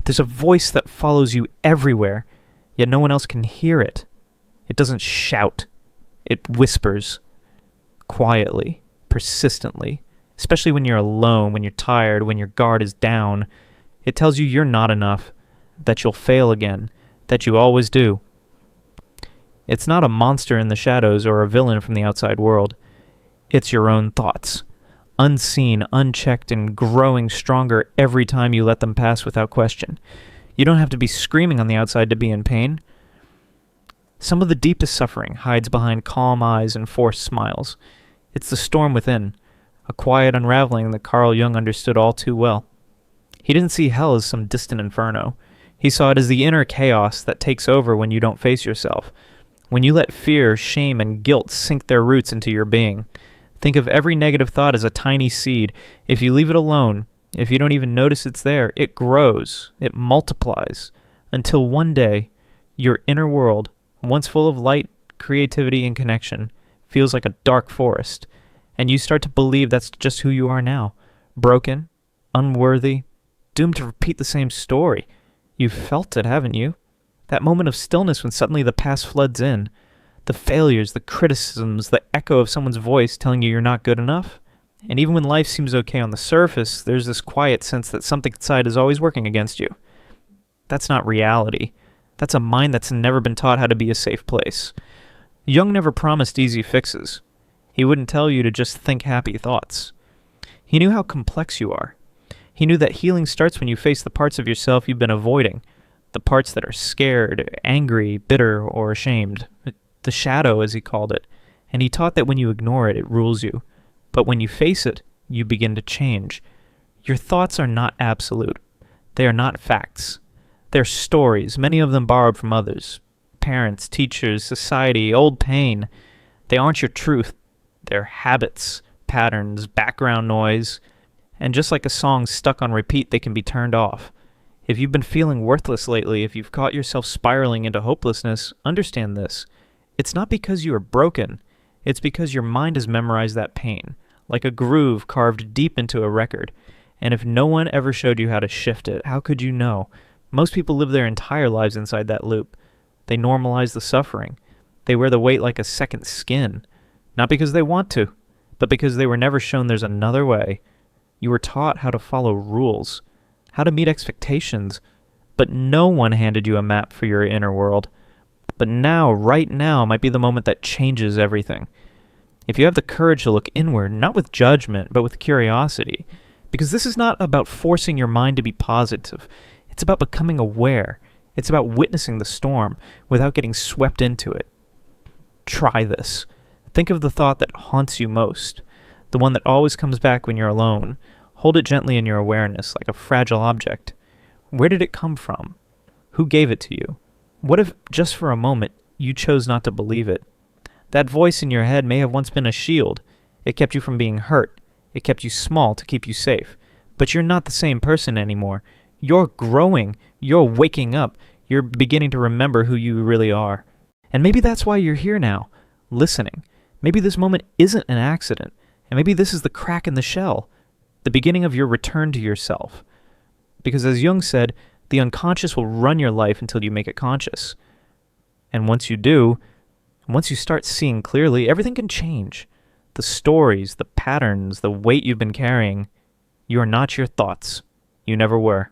There's a voice that follows you everywhere, yet no one else can hear it. It doesn't shout. It whispers. Quietly, persistently, especially when you're alone, when you're tired, when your guard is down. It tells you you're not enough, that you'll fail again, that you always do. It's not a monster in the shadows or a villain from the outside world. It's your own thoughts, unseen, unchecked, and growing stronger every time you let them pass without question. You don't have to be screaming on the outside to be in pain. Some of the deepest suffering hides behind calm eyes and forced smiles. It's the storm within, a quiet unraveling that Carl Jung understood all too well. He didn't see hell as some distant inferno. He saw it as the inner chaos that takes over when you don't face yourself, when you let fear, shame, and guilt sink their roots into your being. Think of every negative thought as a tiny seed. If you leave it alone, if you don't even notice it's there, it grows, it multiplies, until one day, your inner world, once full of light, creativity, and connection, feels like a dark forest, and you start to believe that's just who you are now. Broken, unworthy, doomed to repeat the same story. You've felt it, haven't you? That moment of stillness when suddenly the past floods in. The failures, the criticisms, the echo of someone's voice telling you you're not good enough. And even when life seems okay on the surface, there's this quiet sense that something inside is always working against you. That's not reality. That's a mind that's never been taught how to be a safe place. Jung never promised easy fixes. He wouldn't tell you to just think happy thoughts. He knew how complex you are. He knew that healing starts when you face the parts of yourself you've been avoiding, the parts that are scared, angry, bitter, or ashamed. The shadow, as he called it. And he taught that when you ignore it, it rules you. But when you face it, you begin to change. Your thoughts are not absolute. They are not facts. They're stories, many of them borrowed from others. Parents, teachers, society, old pain. They aren't your truth. They're habits, patterns, background noise. And just like a song stuck on repeat, they can be turned off. If you've been feeling worthless lately, if you've caught yourself spiraling into hopelessness, understand this. It's not because you are broken. It's because your mind has memorized that pain, like a groove carved deep into a record. And if no one ever showed you how to shift it, how could you know? Most people live their entire lives inside that loop. They normalize the suffering. They wear the weight like a second skin. Not because they want to, but because they were never shown there's another way. You were taught how to follow rules, how to meet expectations, but no one handed you a map for your inner world. But now, right now, might be the moment that changes everything. If you have the courage to look inward, not with judgment, but with curiosity, because this is not about forcing your mind to be positive. It's about becoming aware. It's about witnessing the storm without getting swept into it. Try this. Think of the thought that haunts you most, the one that always comes back when you're alone. Hold it gently in your awareness, like a fragile object. Where did it come from? Who gave it to you? What if, just for a moment, you chose not to believe it? That voice in your head may have once been a shield. It kept you from being hurt. It kept you small to keep you safe. But you're not the same person anymore. You're growing. You're waking up. You're beginning to remember who you really are. And maybe that's why you're here now, listening. Maybe this moment isn't an accident. And maybe this is the crack in the shell, the beginning of your return to yourself. Because as Jung said, the unconscious will run your life until you make it conscious. And once you do, once you start seeing clearly, everything can change. The stories, the patterns, the weight you've been carrying, you are not your thoughts. You never were.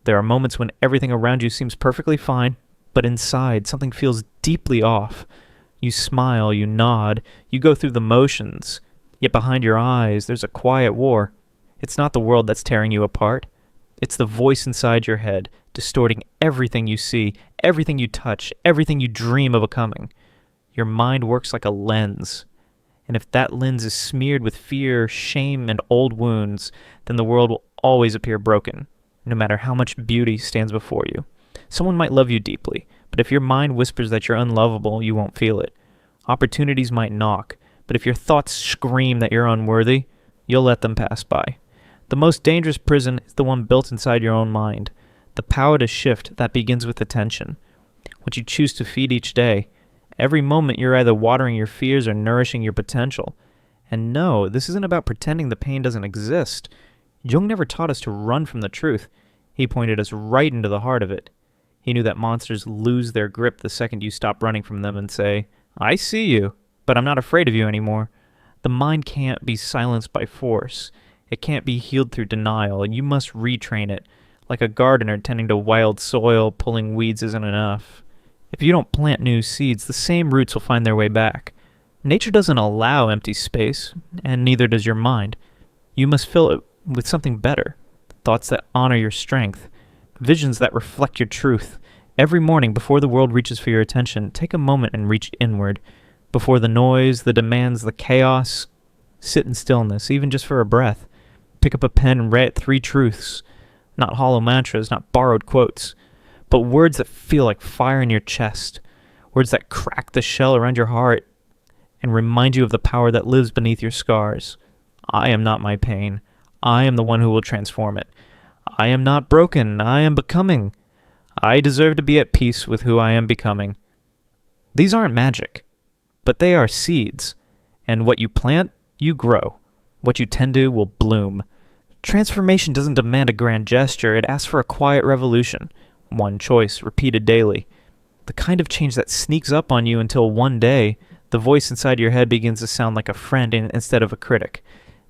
There are moments when everything around you seems perfectly fine, but inside something feels deeply off. You smile, you nod, you go through the motions, yet behind your eyes there's a quiet war. It's not the world that's tearing you apart. It's the voice inside your head, distorting everything you see, everything you touch, everything you dream of becoming. Your mind works like a lens. And if that lens is smeared with fear, shame, and old wounds, then the world will always appear broken, no matter how much beauty stands before you. Someone might love you deeply, but if your mind whispers that you're unlovable, you won't feel it. Opportunities might knock, but if your thoughts scream that you're unworthy, you'll let them pass by. The most dangerous prison is the one built inside your own mind. The power to shift, that begins with attention. What you choose to feed each day. Every moment you're either watering your fears or nourishing your potential. And no, this isn't about pretending the pain doesn't exist. Jung never taught us to run from the truth. He pointed us right into the heart of it. He knew that monsters lose their grip the second you stop running from them and say, "I see you, but I'm not afraid of you anymore." The mind can't be silenced by force. It can't be healed through denial, and you must retrain it. Like a gardener tending to wild soil, pulling weeds isn't enough. If you don't plant new seeds, the same roots will find their way back. Nature doesn't allow empty space, and neither does your mind. You must fill it with something better. Thoughts that honor your strength. Visions that reflect your truth. Every morning before the world reaches for your attention, take a moment and reach inward. Before the noise, the demands, the chaos, sit in stillness, even just for a breath. Pick up a pen and write 3 truths. Not hollow mantras, not borrowed quotes, but words that feel like fire in your chest. Words that crack the shell around your heart and remind you of the power that lives beneath your scars. I am not my pain. I am the one who will transform it. I am not broken. I am becoming. I deserve to be at peace with who I am becoming. These aren't magic, but they are seeds, and what you plant, you grow. What you tend to will bloom. Transformation doesn't demand a grand gesture, it asks for a quiet revolution. One choice, repeated daily. The kind of change that sneaks up on you until one day, the voice inside your head begins to sound like a friend instead of a critic.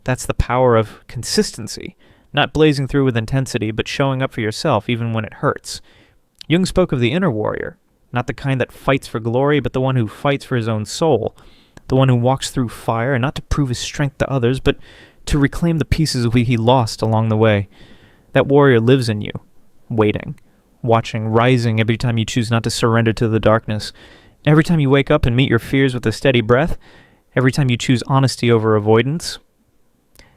That's the power of consistency. Not blazing through with intensity, but showing up for yourself even when it hurts. Jung spoke of the inner warrior, not the kind that fights for glory, but the one who fights for his own soul. The one who walks through fire, not to prove his strength to others, but to reclaim the pieces he lost along the way. That warrior lives in you, waiting, watching, rising every time you choose not to surrender to the darkness. Every time you wake up and meet your fears with a steady breath. Every time you choose honesty over avoidance.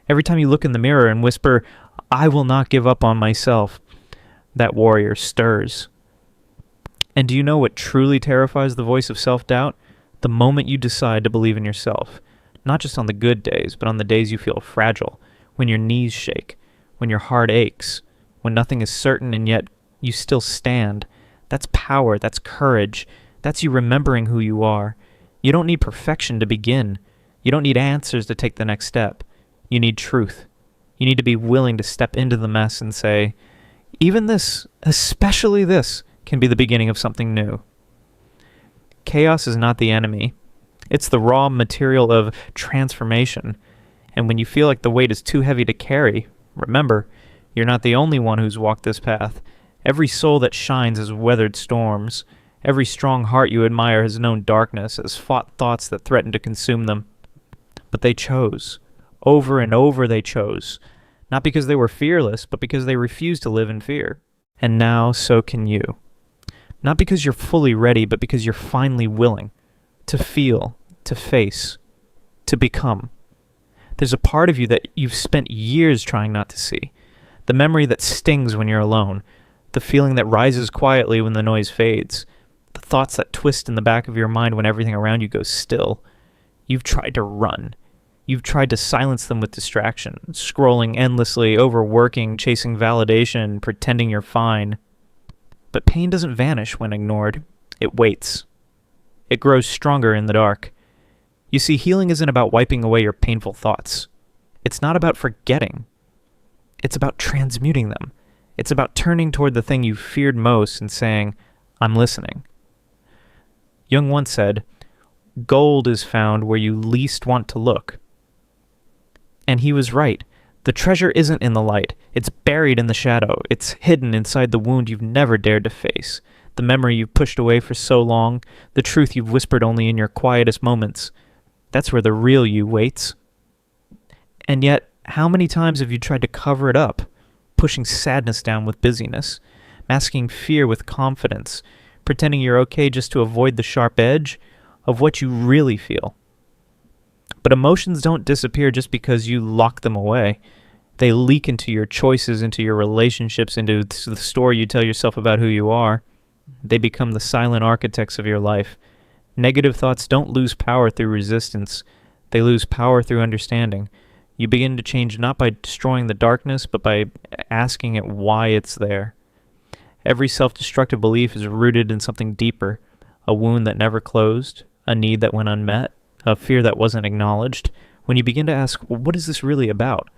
Every time you look in the mirror and whisper, "I will not give up on myself," that warrior stirs. And do you know what truly terrifies the voice of self-doubt? The moment you decide to believe in yourself. Not just on the good days, but on the days you feel fragile, when your knees shake, when your heart aches, when nothing is certain and yet you still stand. That's power, that's courage, that's you remembering who you are. You don't need perfection to begin. You don't need answers to take the next step. You need truth. You need to be willing to step into the mess and say, even this, especially this, can be the beginning of something new. Chaos is not the enemy. It's the raw material of transformation. And when you feel like the weight is too heavy to carry, remember, you're not the only one who's walked this path. Every soul that shines has weathered storms. Every strong heart you admire has known darkness, has fought thoughts that threatened to consume them. But they chose. Over and over they chose. Not because they were fearless, but because they refused to live in fear. And now so can you. Not because you're fully ready, but because you're finally willing to feel, to face, to become. There's a part of you that you've spent years trying not to see. The memory that stings when you're alone. The feeling that rises quietly when the noise fades. The thoughts that twist in the back of your mind when everything around you goes still. You've tried to run. You've tried to silence them with distraction, scrolling endlessly, overworking, chasing validation, pretending you're fine. But pain doesn't vanish when ignored. It waits. It grows stronger in the dark. You see, healing isn't about wiping away your painful thoughts. It's not about forgetting. It's about transmuting them. It's about turning toward the thing you feared most and saying, "I'm listening." Jung once said, "Gold is found where you least want to look." And he was right. The treasure isn't in the light. It's buried in the shadow. It's hidden inside the wound you've never dared to face. The memory you've pushed away for so long. The truth you've whispered only in your quietest moments. That's where the real you waits. And yet, how many times have you tried to cover it up? Pushing sadness down with busyness. Masking fear with confidence. Pretending you're okay just to avoid the sharp edge of what you really feel. But emotions don't disappear just because you lock them away. They leak into your choices, into your relationships, into the story you tell yourself about who you are. They become the silent architects of your life. Negative thoughts don't lose power through resistance. They lose power through understanding. You begin to change not by destroying the darkness, but by asking it why it's there. Every self-destructive belief is rooted in something deeper. A wound that never closed, a need that went unmet, a fear that wasn't acknowledged. When you begin to ask, well, what is this really about?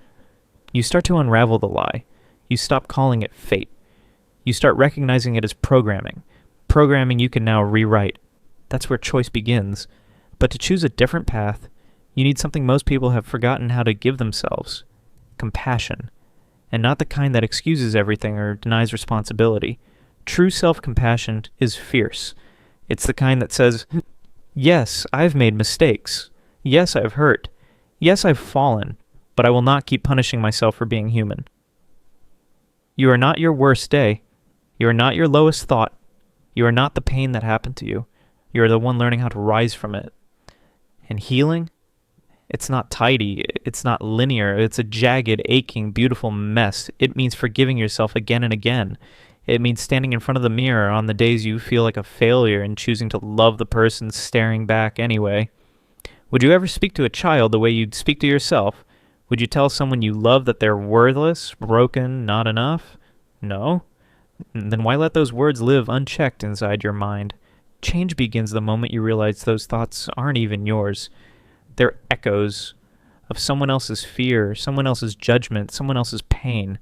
You start to unravel the lie. You stop calling it fate. You start recognizing it as programming. Programming you can now rewrite. That's where choice begins. But to choose a different path, you need something most people have forgotten how to give themselves: compassion. And not the kind that excuses everything or denies responsibility. True self-compassion is fierce. It's the kind that says, yes, I've made mistakes. Yes, I've hurt. Yes, I've fallen, but I will not keep punishing myself for being human. You are not your worst day. You are not your lowest thought. You are not the pain that happened to you. You are the one learning how to rise from it. And healing? It's not tidy. It's not linear. It's a jagged, aching, beautiful mess. It means forgiving yourself again and again. It means standing in front of the mirror on the days you feel like a failure and choosing to love the person staring back anyway. Would you ever speak to a child the way you'd speak to yourself? Would you tell someone you love that they're worthless, broken, not enough? No? Then why let those words live unchecked inside your mind? Change begins the moment you realize those thoughts aren't even yours. They're echoes of someone else's fear, someone else's judgment, someone else's pain.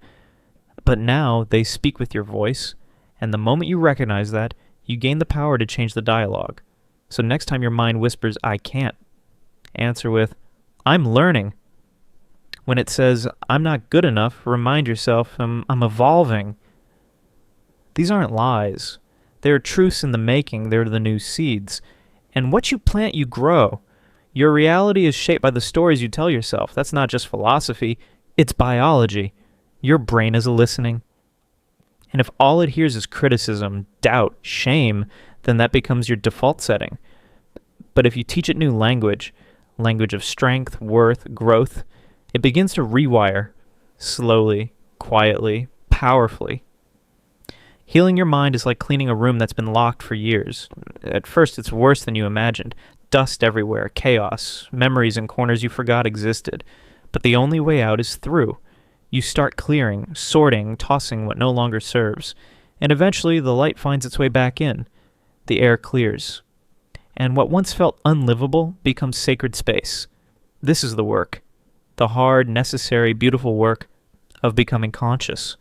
But now they speak with your voice, and the moment you recognize that, you gain the power to change the dialogue. So next time your mind whispers, I can't, answer with, I'm learning. When it says, I'm not good enough, remind yourself, I'm evolving. These aren't lies. They're truths in the making. They're the new seeds. And what you plant, you grow. Your reality is shaped by the stories you tell yourself. That's not just philosophy, it's biology. Your brain is listening. And if all it hears is criticism, doubt, shame, then that becomes your default setting. But if you teach it new language of strength, worth, growth, it begins to rewire, slowly, quietly, powerfully. Healing your mind is like cleaning a room that's been locked for years. At first, it's worse than you imagined. Dust everywhere, chaos, memories in corners you forgot existed. But the only way out is through. You start clearing, sorting, tossing what no longer serves. And eventually, the light finds its way back in. The air clears. And what once felt unlivable becomes sacred space. This is the work. The hard, necessary, beautiful work of becoming conscious.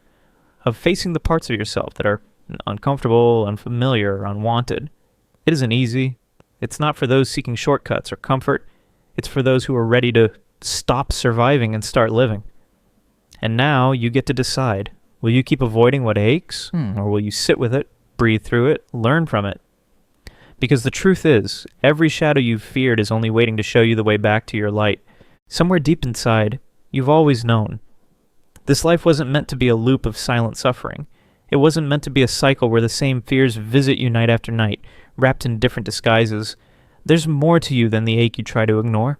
Of facing the parts of yourself that are uncomfortable, unfamiliar, unwanted. It isn't easy. It's not for those seeking shortcuts or comfort. It's for those who are ready to stop surviving and start living. And now you get to decide. Will you keep avoiding what aches? Or will you sit with it, breathe through it, learn from it? Because the truth is, every shadow you've feared is only waiting to show you the way back to your light. Somewhere deep inside, you've always known. This life wasn't meant to be a loop of silent suffering. It wasn't meant to be a cycle where the same fears visit you night after night, wrapped in different disguises. There's more to you than the ache you try to ignore.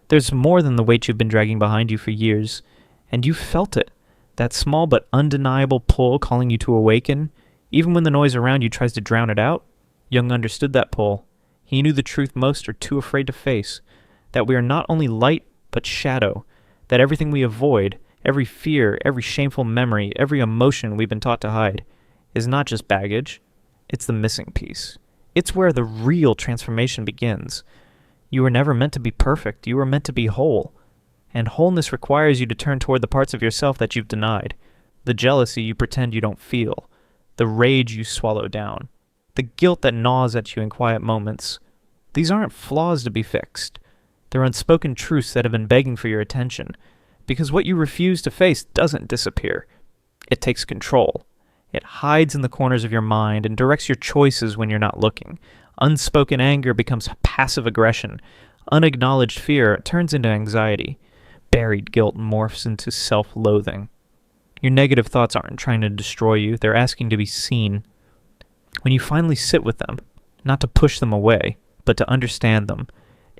There's more than the weight you've been dragging behind you for years. And you felt it. That small but undeniable pull calling you to awaken, even when the noise around you tries to drown it out. Jung understood that pull. He knew the truth most are too afraid to face. That we are not only light, but shadow. That everything we avoid, every fear, every shameful memory, every emotion we've been taught to hide, is not just baggage. It's the missing piece. It's where the real transformation begins. You were never meant to be perfect. You were meant to be whole. And wholeness requires you to turn toward the parts of yourself that you've denied. The jealousy you pretend you don't feel. The rage you swallow down. The guilt that gnaws at you in quiet moments. These aren't flaws to be fixed. They're unspoken truths that have been begging for your attention. Because what you refuse to face doesn't disappear. It takes control. It hides in the corners of your mind and directs your choices when you're not looking. Unspoken anger becomes passive aggression. Unacknowledged fear turns into anxiety. Buried guilt morphs into self-loathing. Your negative thoughts aren't trying to destroy you. They're asking to be seen. When you finally sit with them, not to push them away, but to understand them,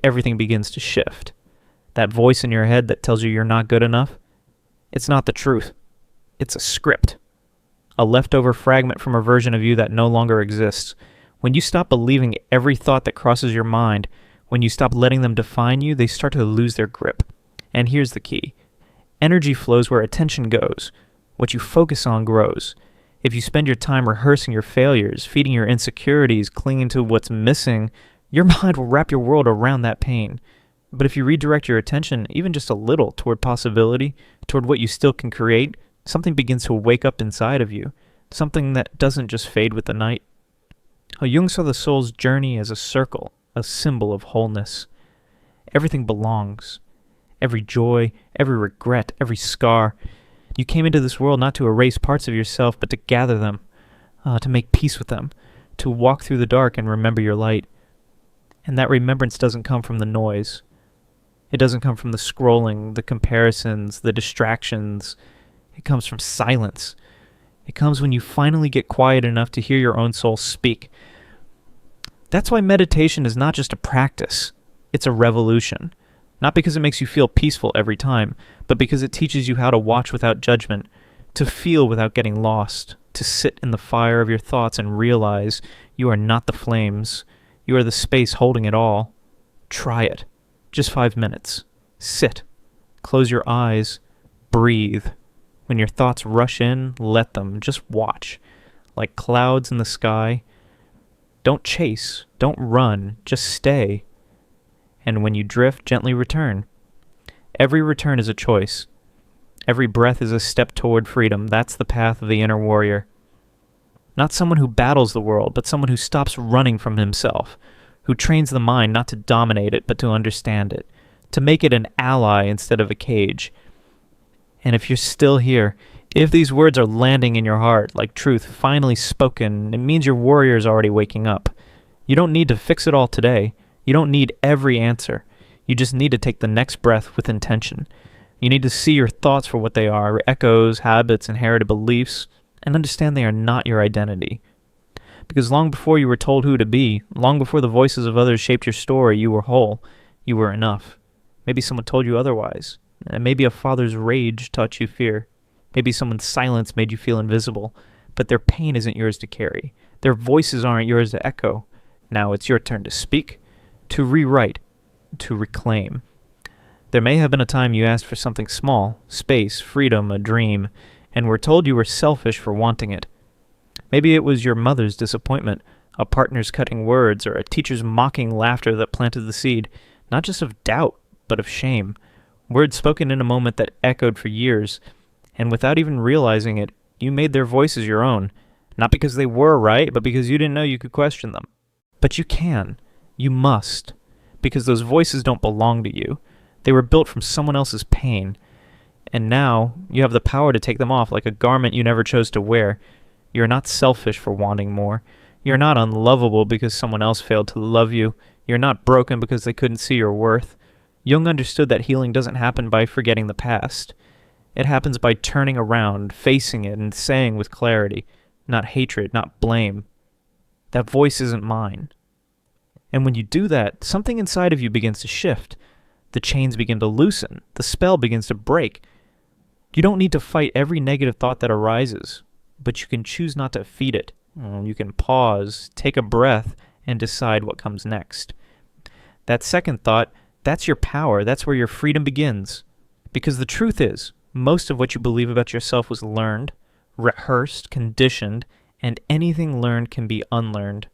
everything begins to shift. That voice in your head that tells you you're not good enough, it's not the truth. It's a script. A leftover fragment from a version of you that no longer exists. When you stop believing every thought that crosses your mind, when you stop letting them define you, they start to lose their grip. And here's the key. Energy flows where attention goes. What you focus on grows. If you spend your time rehearsing your failures, feeding your insecurities, clinging to what's missing, your mind will wrap your world around that pain. But if you redirect your attention, even just a little, toward possibility, toward what you still can create, something begins to wake up inside of you. something that doesn't just fade with the night. Jung saw the soul's journey as a circle, a symbol of wholeness. Everything belongs. Every joy, every regret, every scar. You came into this world not to erase parts of yourself, but to gather them, to make peace with them, to walk through the dark and remember your light. And that remembrance doesn't come from the noise. It doesn't come from the scrolling, the comparisons, the distractions. It comes from silence. It comes when you finally get quiet enough to hear your own soul speak. That's why meditation is not just a practice. It's a revolution. Not because it makes you feel peaceful every time, but because it teaches you how to watch without judgment, to feel without getting lost, to sit in the fire of your thoughts and realize you are not the flames. You are the space holding it all. Try it. Just 5 minutes. Sit. Close your eyes. Breathe. When your thoughts rush in, let them. Just watch. Like clouds in the sky. Don't chase. Don't run. Just stay. And when you drift, gently return. Every return is a choice. Every breath is a step toward freedom. That's the path of the inner warrior. Not someone who battles the world, but someone who stops running from himself, who trains the mind not to dominate it, but to understand it, to make it an ally instead of a cage. And if you're still here, if these words are landing in your heart like truth finally spoken, it means your warrior is already waking up. You don't need to fix it all today. You don't need every answer. You just need to take the next breath with intention. You need to see your thoughts for what they are, echoes, habits, inherited beliefs, and understand they are not your identity. Because long before you were told who to be, long before the voices of others shaped your story, you were whole. You were enough. Maybe someone told you otherwise. And maybe a father's rage taught you fear. Maybe someone's silence made you feel invisible. But their pain isn't yours to carry. Their voices aren't yours to echo. Now it's your turn to speak, to rewrite, to reclaim. There may have been a time you asked for something small, space, freedom, a dream, and were told you were selfish for wanting it. Maybe it was your mother's disappointment, a partner's cutting words, or a teacher's mocking laughter that planted the seed, not just of doubt, but of shame. Words spoken in a moment that echoed for years, and without even realizing it, you made their voices your own, not because they were right, but because you didn't know you could question them. But you can. You must. Because those voices don't belong to you. They were built from someone else's pain. And now, you have the power to take them off like a garment you never chose to wear. You're not selfish for wanting more. You're not unlovable because someone else failed to love you. You're not broken because they couldn't see your worth. Jung understood that healing doesn't happen by forgetting the past. It happens by turning around, facing it, and saying with clarity, not hatred, not blame, that voice isn't mine. And when you do that, something inside of you begins to shift. The chains begin to loosen. The spell begins to break. You don't need to fight every negative thought that arises, but you can choose not to feed it. You can pause, take a breath, and decide what comes next. That second thought, that's your power. That's where your freedom begins. Because the truth is, most of what you believe about yourself was learned, rehearsed, conditioned, and anything learned can be unlearned.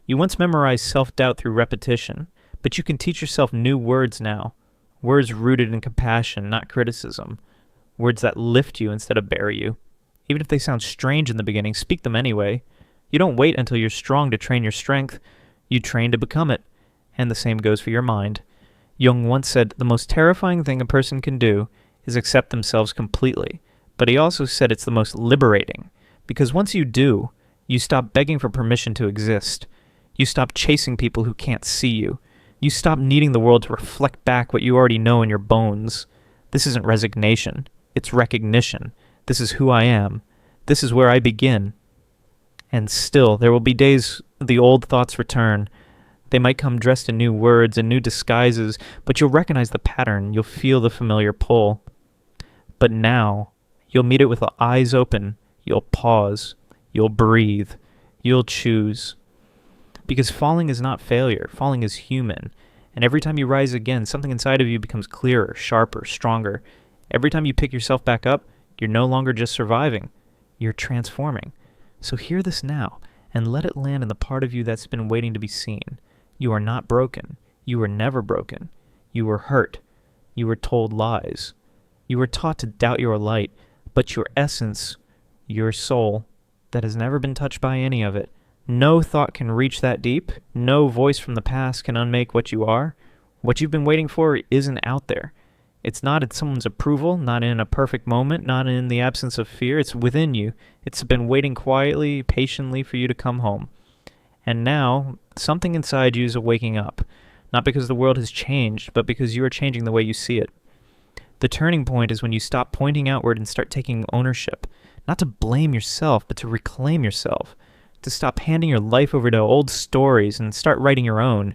You once memorized self-doubt through repetition, but you can teach yourself new words now. Words rooted in compassion, not criticism. Words that lift you instead of bury you. Even if they sound strange in the beginning, speak them anyway. You don't wait until you're strong to train your strength. You train to become it. And the same goes for your mind. Jung once said, the most terrifying thing a person can do is accept themselves completely. But he also said it's the most liberating. Because once you do, you stop begging for permission to exist. You stop chasing people who can't see you. You stop needing the world to reflect back what you already know in your bones. This isn't resignation. It's recognition. This is who I am. This is where I begin. And still, there will be days the old thoughts return. They might come dressed in new words and new disguises, but you'll recognize the pattern. You'll feel the familiar pull. But now, you'll meet it with the eyes open. You'll pause. You'll breathe. You'll choose. Because falling is not failure. Falling is human. And every time you rise again, something inside of you becomes clearer, sharper, stronger. Every time you pick yourself back up, you're no longer just surviving. You're transforming. So hear this now, and let it land in the part of you that's been waiting to be seen. You are not broken. You were never broken. You were hurt. You were told lies. You were taught to doubt your light, but your essence, your soul, that has never been touched by any of it. No thought can reach that deep. No voice from the past can unmake what you are. What you've been waiting for isn't out there. It's not in someone's approval, not in a perfect moment, not in the absence of fear. It's within you. It's been waiting quietly, patiently for you to come home. And now, something inside you is waking up. Not because the world has changed, but because you are changing the way you see it. The turning point is when you stop pointing outward and start taking ownership. Not to blame yourself, but to reclaim yourself. To stop handing your life over to old stories and start writing your own.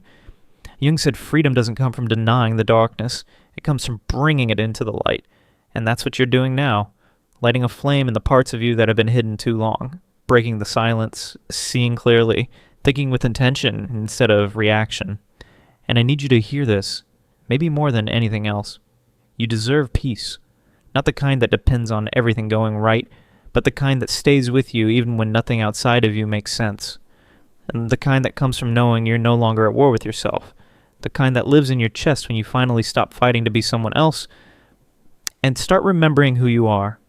Jung said freedom doesn't come from denying the darkness. It comes from bringing it into the light. And that's what you're doing now. Lighting a flame in the parts of you that have been hidden too long. Breaking the silence, seeing clearly, thinking with intention instead of reaction. And I need you to hear this, maybe more than anything else. You deserve peace. Not the kind that depends on everything going right, but the kind that stays with you even when nothing outside of you makes sense. And the kind that comes from knowing you're no longer at war with yourself. The kind that lives in your chest when you finally stop fighting to be someone else and start remembering who you are.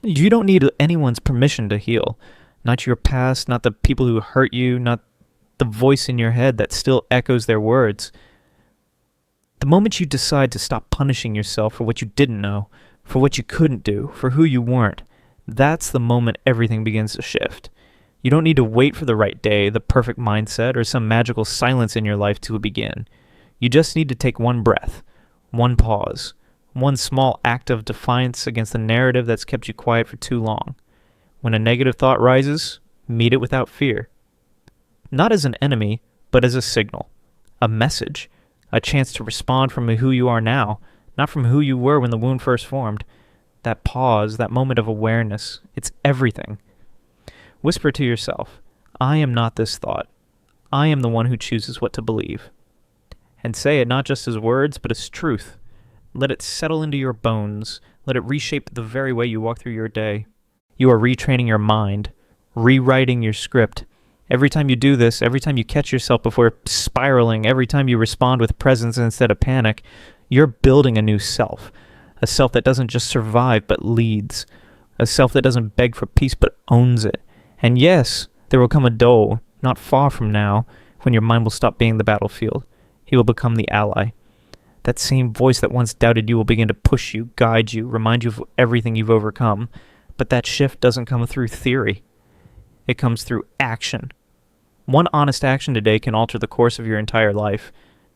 You don't need anyone's permission to heal. Not your past, not the people who hurt you, not the voice in your head that still echoes their words. The moment you decide to stop punishing yourself for what you didn't know, for what you couldn't do, for who you weren't, that's the moment everything begins to shift. You don't need to wait for the right day, the perfect mindset, or some magical silence in your life to begin. You just need to take one breath, one pause, one small act of defiance against the narrative that's kept you quiet for too long. When a negative thought rises, meet it without fear. Not as an enemy, but as a signal, a message, a chance to respond from who you are now, not from who you were when the wound first formed. That pause, that moment of awareness, it's everything. Whisper to yourself, I am not this thought. I am the one who chooses what to believe. And say it not just as words, but as truth. Let it settle into your bones. Let it reshape the very way you walk through your day. You are retraining your mind, rewriting your script. Every time you do this, every time you catch yourself before spiraling, every time you respond with presence instead of panic, you're building a new self. A self that doesn't just survive, but leads. A self that doesn't beg for peace, but owns it. And yes, there will come a day, not far from now, when your mind will stop being the battlefield. He will become the ally. That same voice that once doubted you will begin to push you, guide you, remind you of everything you've overcome. But that shift doesn't come through theory. It comes through action. One honest action today can alter the course of your entire life.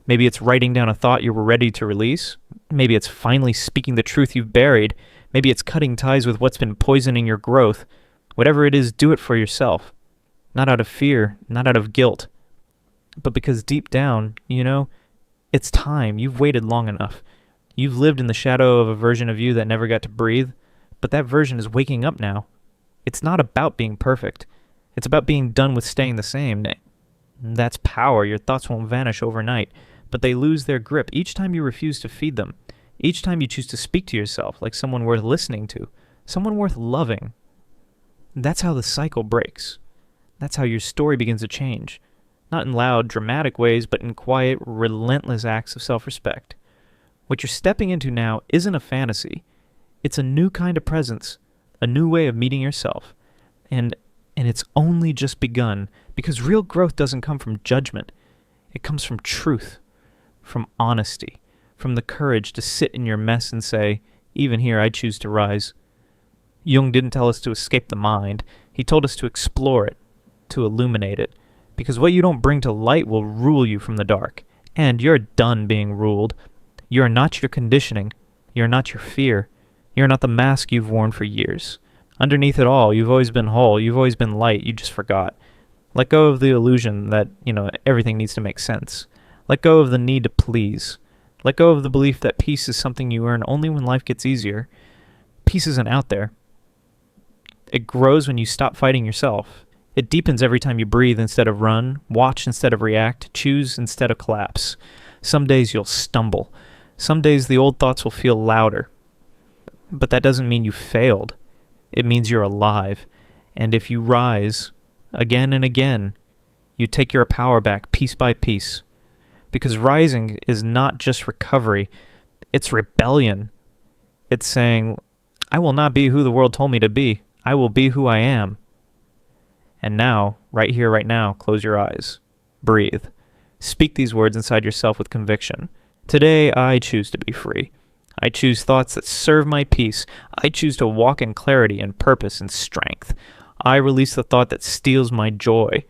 Maybe it's writing down a thought you were ready to release. Maybe it's finally speaking the truth you've buried. Maybe it's cutting ties with what's been poisoning your growth. Whatever it is, do it for yourself. Not out of fear, not out of guilt. But because deep down, it's time. You've waited long enough. You've lived in the shadow of a version of you that never got to breathe. But that version is waking up now. It's not about being perfect. It's about being done with staying the same. That's power. Your thoughts won't vanish overnight, but they lose their grip each time you refuse to feed them. Each time you choose to speak to yourself like someone worth listening to, someone worth loving. That's how the cycle breaks. That's how your story begins to change. Not in loud, dramatic ways, but in quiet, relentless acts of self-respect. What you're stepping into now isn't a fantasy. It's a new kind of presence, a new way of meeting yourself. And it's only just begun, because real growth doesn't come from judgment. It comes from truth, from honesty, from the courage to sit in your mess and say, even here I choose to rise. Jung didn't tell us to escape the mind. He told us to explore it, to illuminate it, because what you don't bring to light will rule you from the dark. And you're done being ruled. You are not your conditioning. You are not your fear. You are not the mask you've worn for years. Underneath it all, you've always been whole. You've always been light. You just forgot. Let go of the illusion that, everything needs to make sense. Let go of the need to please. Let go of the belief that peace is something you earn only when life gets easier. Peace isn't out there. It grows when you stop fighting yourself. It deepens every time you breathe instead of run, watch instead of react, choose instead of collapse. Some days you'll stumble. Some days the old thoughts will feel louder. But that doesn't mean you failed. It means you're alive. And if you rise, again and again, you take your power back piece by piece. Because rising is not just recovery, it's rebellion. It's saying, I will not be who the world told me to be. I will be who I am. And now, right here, right now, close your eyes. Breathe. Speak these words inside yourself with conviction. Today, I choose to be free. I choose thoughts that serve my peace. I choose to walk in clarity and purpose and strength. I release the thought that steals my joy.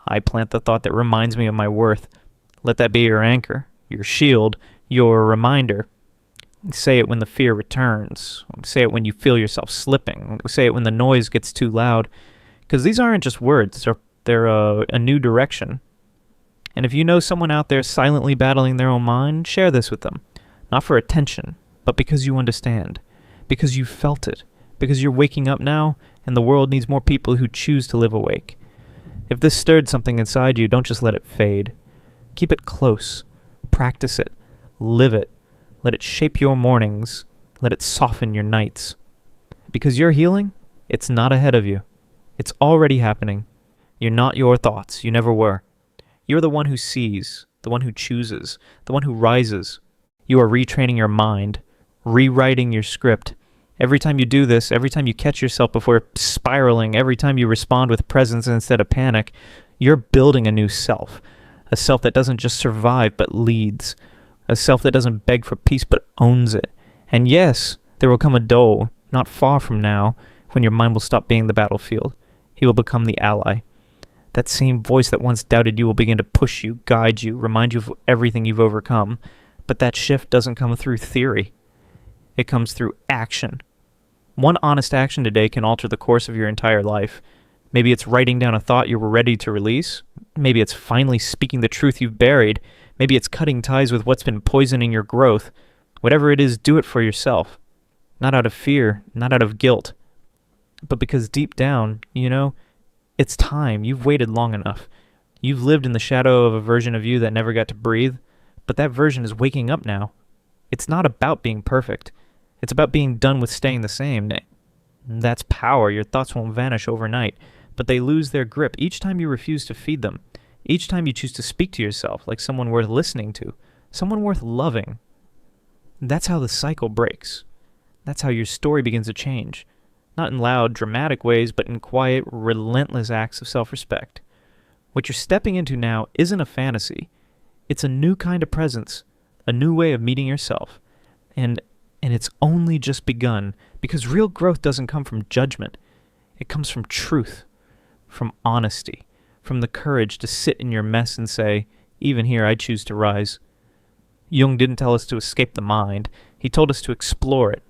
I plant the thought that reminds me of my worth. Let that be your anchor, your shield, your reminder. Say it when the fear returns. Say it when you feel yourself slipping. Say it when the noise gets too loud. Because these aren't just words. They're a new direction. And if you know someone out there silently battling their own mind, share this with them. Not for attention, but because you understand. Because you felt it. Because you're waking up now, and the world needs more people who choose to live awake. If this stirred something inside you, don't just let it fade. Keep it close. Practice it. Live it. Let it shape your mornings. Let it soften your nights. Because your healing, it's not ahead of you. It's already happening. You're not your thoughts. You never were. You're the one who sees, the one who chooses, the one who rises. You are retraining your mind, rewriting your script. Every time you do this, every time you catch yourself before spiraling, every time you respond with presence instead of panic, you're building a new self. A self that doesn't just survive but leads. A self that doesn't beg for peace but owns it. And yes, there will come a day, not far from now, when your mind will stop being the battlefield. He will become the ally. That same voice that once doubted you will begin to push you, guide you, remind you of everything you've overcome. But that shift doesn't come through theory. It comes through action. One honest action today can alter the course of your entire life. Maybe it's writing down a thought you were ready to release. Maybe it's finally speaking the truth you've buried. Maybe it's cutting ties with what's been poisoning your growth. Whatever it is, do it for yourself. Not out of fear, not out of guilt. But because deep down, it's time. You've waited long enough. You've lived in the shadow of a version of you that never got to breathe, but that version is waking up now. It's not about being perfect. It's about being done with staying the same. That's power. Your thoughts won't vanish overnight, but they lose their grip each time you refuse to feed them. Each time you choose to speak to yourself like someone worth listening to, someone worth loving. That's how the cycle breaks. That's how your story begins to change. Not in loud, dramatic ways, but in quiet, relentless acts of self-respect. What you're stepping into now isn't a fantasy. It's a new kind of presence, a new way of meeting yourself. And it's only just begun, because real growth doesn't come from judgment. It comes from truth, from honesty, from the courage to sit in your mess and say, even here I choose to rise. Jung didn't tell us to escape the mind. He told us to explore it,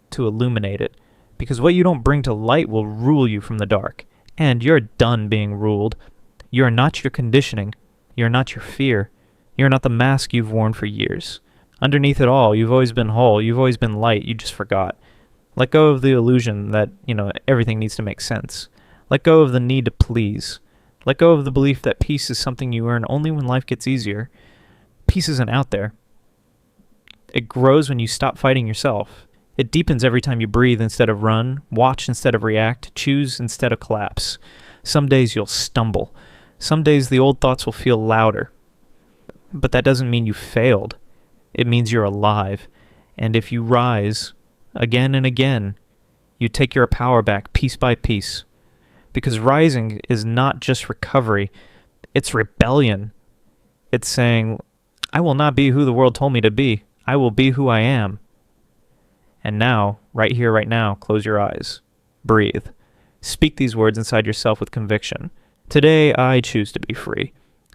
to illuminate it. Because what you don't bring to light will rule you from the dark. And you're done being ruled. You're not your conditioning. You're not your fear. You're not the mask you've worn for years. Underneath it all, you've always been whole. You've always been light. You just forgot. Let go of the illusion that, everything needs to make sense. Let go of the need to please. Let go of the belief that peace is something you earn only when life gets easier. Peace isn't out there. It grows when you stop fighting yourself. It deepens every time you breathe instead of run, watch instead of react, choose instead of collapse. Some days you'll stumble. Some days the old thoughts will feel louder. But that doesn't mean you failed. It means you're alive. And if you rise, again and again, you take your power back piece by piece. Because rising is not just recovery, it's rebellion. It's saying, I will not be who the world told me to be. I will be who I am. And now, right here, right now, close your eyes. Breathe. Speak these words inside yourself with conviction. Today, I choose to be free.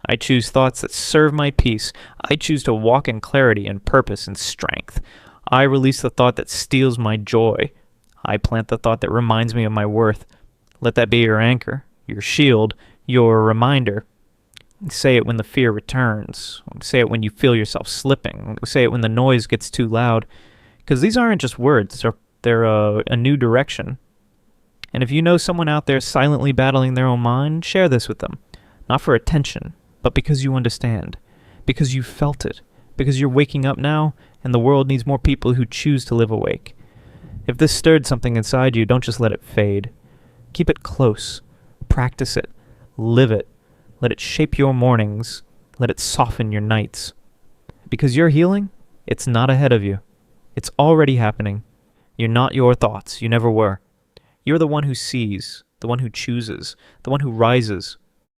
I choose thoughts that serve my peace. I choose to walk in clarity and purpose and strength. I release the thought that steals my joy. I plant the thought that reminds me of my worth. Let that be your anchor, your shield, your reminder. Say it when the fear returns. Say it when you feel yourself slipping. Say it when the noise gets too loud. Because these aren't just words, they're a new direction. And if you know someone out there silently battling their own mind, share this with them. Not for attention, but because you understand. Because you felt it. Because you're waking up now, and the world needs more people who choose to live awake. If this stirred something inside you, don't just let it fade. Keep it close. Practice it. Live it. Let it shape your mornings. Let it soften your nights. Because your healing, it's not ahead of you. It's already happening. You're not your thoughts. You never were. You're the one who sees, the one who chooses, the one who rises